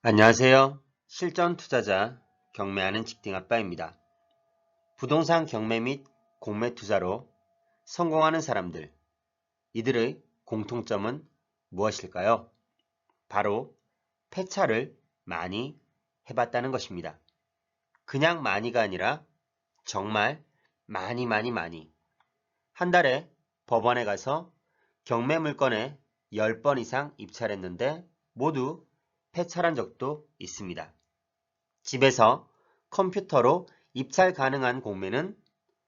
안녕하세요. 실전 투자자 경매하는 직딩 아빠입니다. 부동산 경매 및 공매 투자로 성공하는 사람들, 이들의 공통점은 무엇일까요? 바로 패차를 많이 해봤다는 것입니다. 그냥 많이가 아니라 정말 많이 한 달에 법원에 가서 경매 물건에 10번 이상 입찰했는데 모두 패차한 적도 있습니다. 집에서 컴퓨터로 입찰 가능한 공매는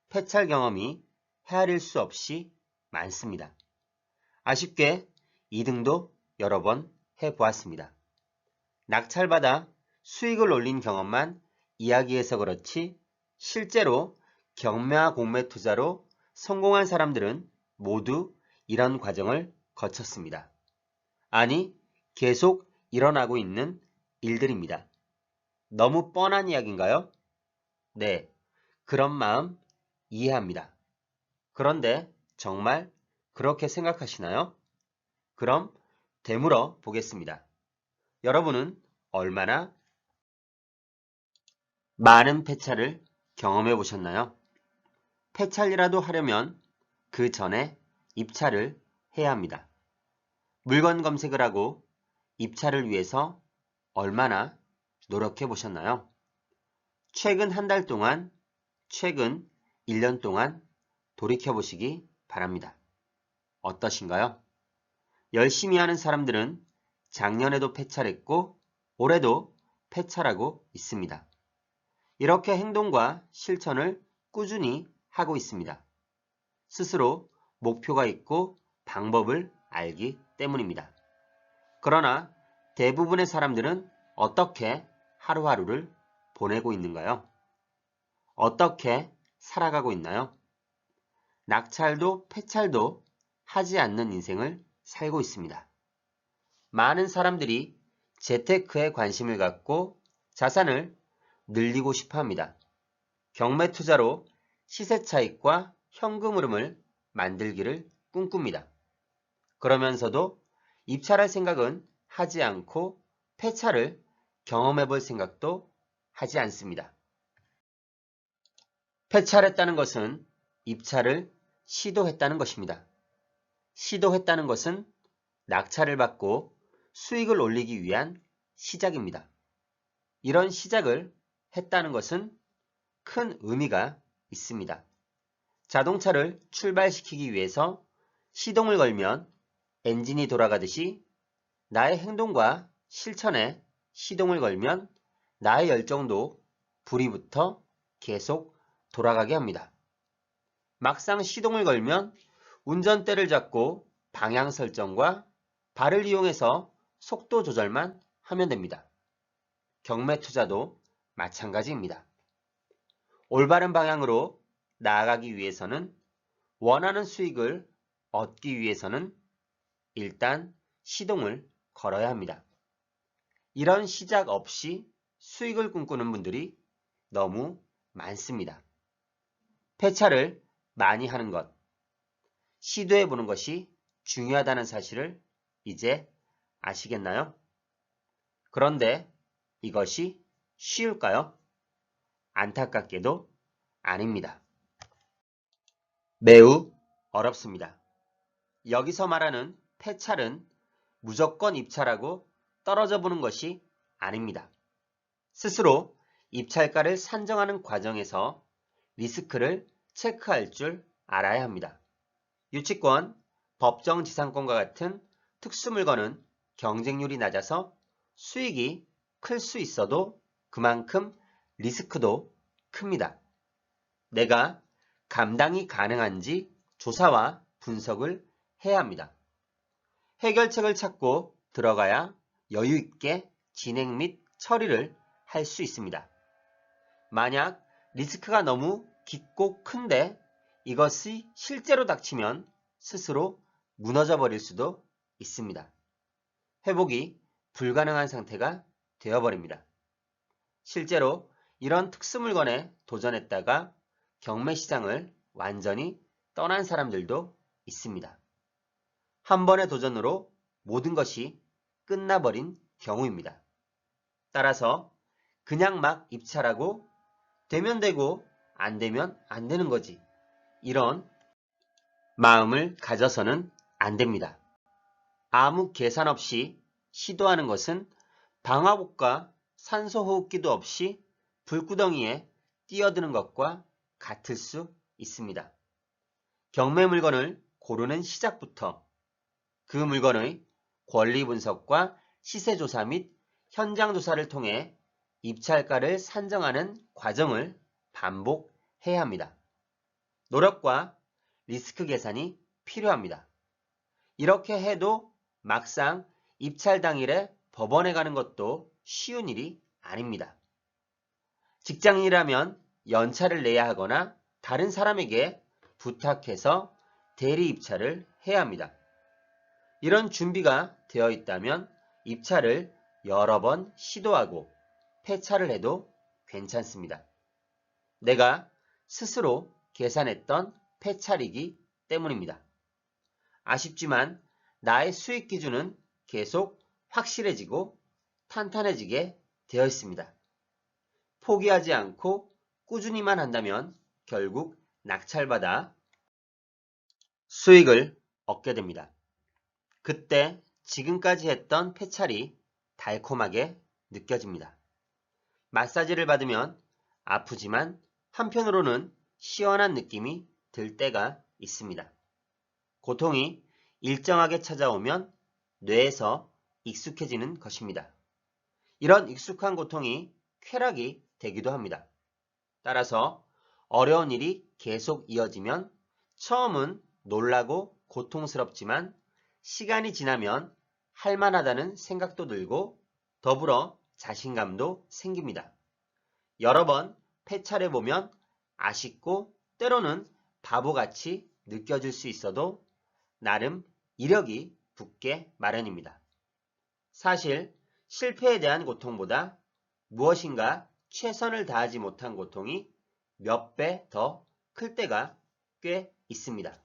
패찰 경험이 헤아릴 수 없이 많습니다. 아쉽게 2등도 여러 번 해보았습니다. 낙찰받아 수익을 올린 경험만 이야기해서 그렇지 실제로 경매와 공매 투자로 성공한 사람들은 모두 이런 과정을 거쳤습니다. 아니, 계속 일어나고 있는 일들입니다. 너무 뻔한 이야기인가요? 네, 그런 마음 이해합니다. 그런데 정말 그렇게 생각하시나요? 그럼 되물어 보겠습니다. 여러분은 얼마나 많은 폐차를 경험해 보셨나요? 폐차이라도 하려면 그 전에 입찰을 해야 합니다. 물건 검색을 하고 입찰을 위해서 얼마나 노력해 보셨나요? 최근 한 달 동안, 최근 1년 동안 돌이켜보시기 바랍니다. 어떠신가요? 열심히 하는 사람들은 작년에도 폐차했고 올해도 폐차하고 있습니다. 이렇게 행동과 실천을 꾸준히 하고 있습니다. 스스로 목표가 있고 방법을 알기 때문입니다. 그러나 대부분의 사람들은 어떻게 하루하루를 보내고 있는가요? 어떻게 살아가고 있나요? 낙찰도 폐찰도 하지 않는 인생을 살고 있습니다. 많은 사람들이 재테크에 관심을 갖고 자산을 늘리고 싶어 합니다. 경매 투자로 시세 차익과 현금 흐름을 만들기를 꿈꿉니다. 그러면서도 입찰할 생각은 하지 않고 폐차를 경험해 볼 생각도 하지 않습니다. 폐차했다는 것은 입찰을 시도했다는 것입니다. 시도했다는 것은 낙찰을 받고 수익을 올리기 위한 시작입니다. 이런 시작을 했다는 것은 큰 의미가 있습니다. 자동차를 출발시키기 위해서 시동을 걸면 엔진이 돌아가듯이 나의 행동과 실천에 시동을 걸면 나의 열정도 불이 붙어 계속 돌아가게 합니다. 막상 시동을 걸면 운전대를 잡고 방향 설정과 발을 이용해서 속도 조절만 하면 됩니다. 경매 투자도 마찬가지입니다. 올바른 방향으로 나아가기 위해서는 원하는 수익을 얻기 위해서는 일단 시동을 걸어야 합니다. 이런 시작 없이 수익을 꿈꾸는 분들이 너무 많습니다. 폐차를 많이 하는 것, 시도해 보는 것이 중요하다는 사실을 이제 아시겠나요? 그런데 이것이 쉬울까요? 안타깝게도 아닙니다. 매우 어렵습니다. 여기서 말하는 폐찰은 무조건 입찰하고 떨어져 보는 것이 아닙니다. 스스로 입찰가를 산정하는 과정에서 리스크를 체크할 줄 알아야 합니다. 유치권, 법정지상권과 같은 특수물건은 경쟁률이 낮아서 수익이 클 수 있어도 그만큼 리스크도 큽니다. 내가 감당이 가능한지 조사와 분석을 해야 합니다. 해결책을 찾고 들어가야 여유 있게 진행 및 처리를 할 수 있습니다. 만약 리스크가 너무 깊고 큰데 이것이 실제로 닥치면 스스로 무너져 버릴 수도 있습니다. 회복이 불가능한 상태가 되어버립니다. 실제로 이런 특수물건에 도전했다가 경매시장을 완전히 떠난 사람들도 있습니다. 한 번의 도전으로 모든 것이 끝나버린 경우입니다. 따라서 그냥 막 입찰하고 되면 되고 안 되면 안 되는 거지. 이런 마음을 가져서는 안 됩니다. 아무 계산 없이 시도하는 것은 방화복과 산소호흡기도 없이 불구덩이에 뛰어드는 것과 같을 수 있습니다. 경매 물건을 고르는 시작부터 그 물건의 권리 분석과 시세 조사 및 현장 조사를 통해 입찰가를 산정하는 과정을 반복해야 합니다. 노력과 리스크 계산이 필요합니다. 이렇게 해도 막상 입찰 당일에 법원에 가는 것도 쉬운 일이 아닙니다. 직장인이라면 연차를 내야 하거나 다른 사람에게 부탁해서 대리 입찰을 해야 합니다. 이런 준비가 되어 있다면 입찰을 여러 번 시도하고 폐차를 해도 괜찮습니다. 내가 스스로 계산했던 폐차이기 때문입니다. 아쉽지만 나의 수익 기준은 계속 확실해지고 탄탄해지게 되어 있습니다. 포기하지 않고 꾸준히만 한다면 결국 낙찰받아 수익을 얻게 됩니다. 그때 지금까지 했던 폐찰이 달콤하게 느껴집니다. 마사지를 받으면 아프지만 한편으로는 시원한 느낌이 들 때가 있습니다. 고통이 일정하게 찾아오면 뇌에서 익숙해지는 것입니다. 이런 익숙한 고통이 쾌락이 되기도 합니다. 따라서 어려운 일이 계속 이어지면 처음은 놀라고 고통스럽지만 시간이 지나면 할만하다는 생각도 들고 더불어 자신감도 생깁니다. 여러 번 폐차해보면 아쉽고 때로는 바보같이 느껴질 수 있어도 나름 이력이 붙게 마련입니다. 사실 실패에 대한 고통보다 무엇인가 최선을 다하지 못한 고통이 몇 배 더 클 때가 꽤 있습니다.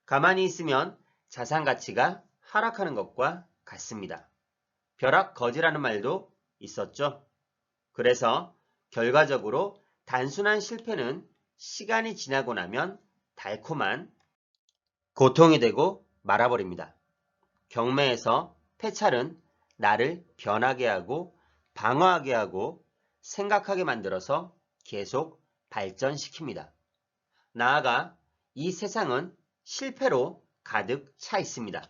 가만히 있으면 자산 가치가 하락하는 것과 같습니다. 벼락거지라는 말도 있었죠. 그래서 결과적으로 단순한 실패는 시간이 지나고 나면 달콤한 고통이 되고 말아버립니다. 경매에서 폐찰은 나를 변하게 하고 방어하게 하고 생각하게 만들어서 계속 발전시킵니다. 나아가 이 세상은 실패로 가득 차 있습니다.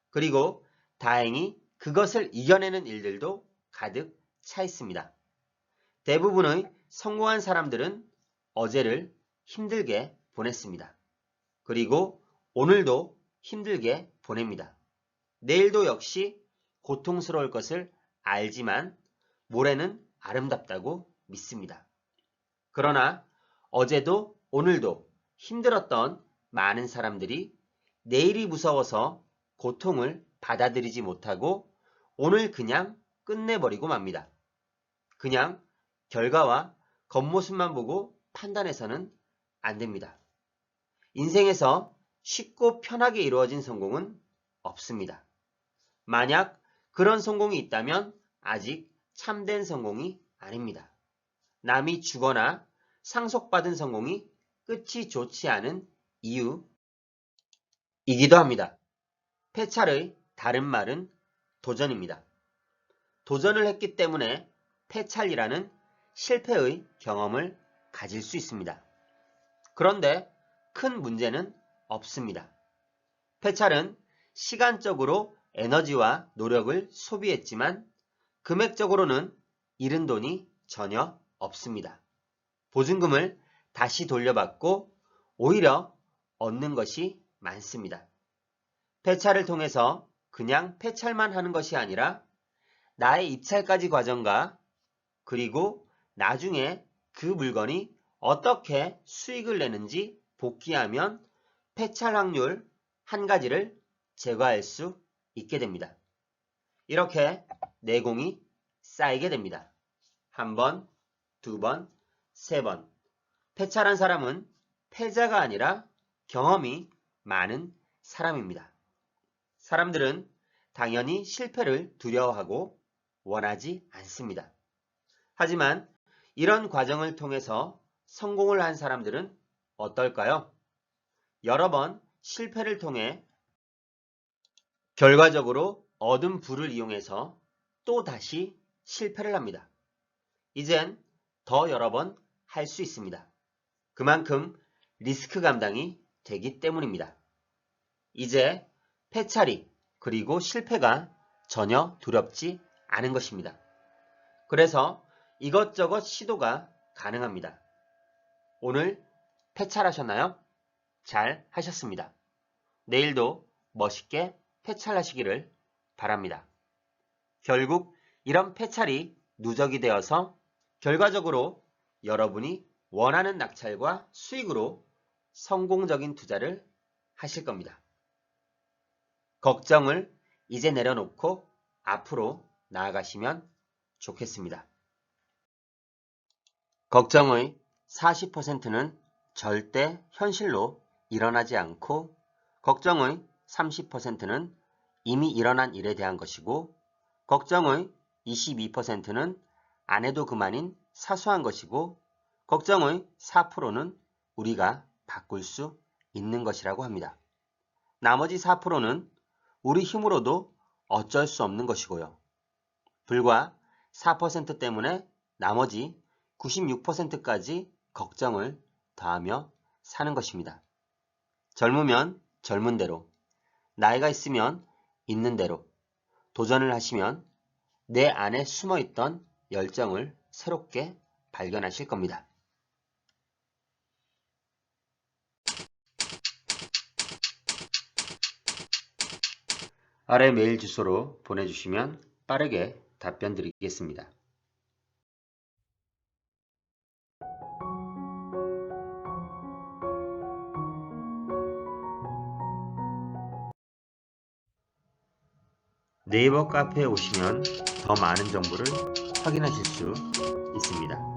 그리고 다행히 그것을 이겨내는 일들도 가득 차 있습니다. 대부분의 성공한 사람들은 어제를 힘들게 보냈습니다. 그리고 오늘도 힘들게 보냅니다. 내일도 역시 고통스러울 것을 알지만 모레는 아름답다고 믿습니다. 그러나 어제도 오늘도 힘들었던 많은 사람들이 내일이 무서워서 고통을 받아들이지 못하고 오늘 그냥 끝내버리고 맙니다. 그냥 결과와 겉모습만 보고 판단해서는 안 됩니다. 인생에서 쉽고 편하게 이루어진 성공은 없습니다. 만약 그런 성공이 있다면 아직 참된 성공이 아닙니다. 남이 주거나 상속받은 성공이 끝이 좋지 않은 이유이기도 합니다. 폐찰의 다른 말은 도전입니다. 도전을 했기 때문에 폐찰이라는 실패의 경험을 가질 수 있습니다. 그런데 큰 문제는 없습니다. 폐찰은 시간적으로 에너지와 노력을 소비했지만 금액적으로는 잃은 돈이 전혀 없습니다. 보증금을 다시 돌려받고 오히려 얻는 것이 많습니다. 폐찰을 통해서 그냥 폐찰만 하는 것이 아니라 나의 입찰까지 과정과 그리고 나중에 그 물건이 어떻게 수익을 내는지 복귀하면 폐찰 확률 한 가지를 제거할 수 있게 됩니다. 이렇게 내공이 쌓이게 됩니다. 한 번, 두 번, 세 번. 폐찰한 사람은 패자가 아니라 경험이 많은 사람입니다. 사람들은 당연히 실패를 두려워하고 원하지 않습니다. 하지만 이런 과정을 통해서 성공을 한 사람들은 어떨까요? 여러 번 실패를 통해 결과적으로 얻은 부를 이용해서 또 다시 실패를 합니다. 이젠 더 여러 번 할 수 있습니다. 그만큼 리스크 감당이 되기 때문입니다. 이제 패차리 그리고 실패가 전혀 두렵지 않은 것입니다. 그래서 이것저것 시도가 가능합니다. 오늘 패찰하셨나요? 잘 하셨습니다. 내일도 멋있게 패찰하시기를 바랍니다. 결국 이런 패찰이 누적이 되어서 결과적으로 여러분이 원하는 낙찰과 수익으로 성공적인 투자를 하실 겁니다. 걱정을 이제 내려놓고 앞으로 나아가시면 좋겠습니다. 걱정의 40%는 절대 현실로 일어나지 않고 걱정의 30%는 이미 일어난 일에 대한 것이고 걱정의 22%는 안 해도 그만인 사소한 것이고 걱정의 4%는 우리가 바꿀 수 있는 것이라고 합니다. 나머지 4%는 우리 힘으로도 어쩔 수 없는 것이고요. 불과 4% 때문에 나머지 96%까지 걱정을 더하며 사는 것입니다. 젊으면 젊은 대로, 나이가 있으면 있는 대로 도전을 하시면 내 안에 숨어있던 열정을 새롭게 발견하실 겁니다. 아래 메일 주소로 보내주시면 빠르게 답변 드리겠습니다. 네이버 카페에 오시면 더 많은 정보를 확인하실 수 있습니다.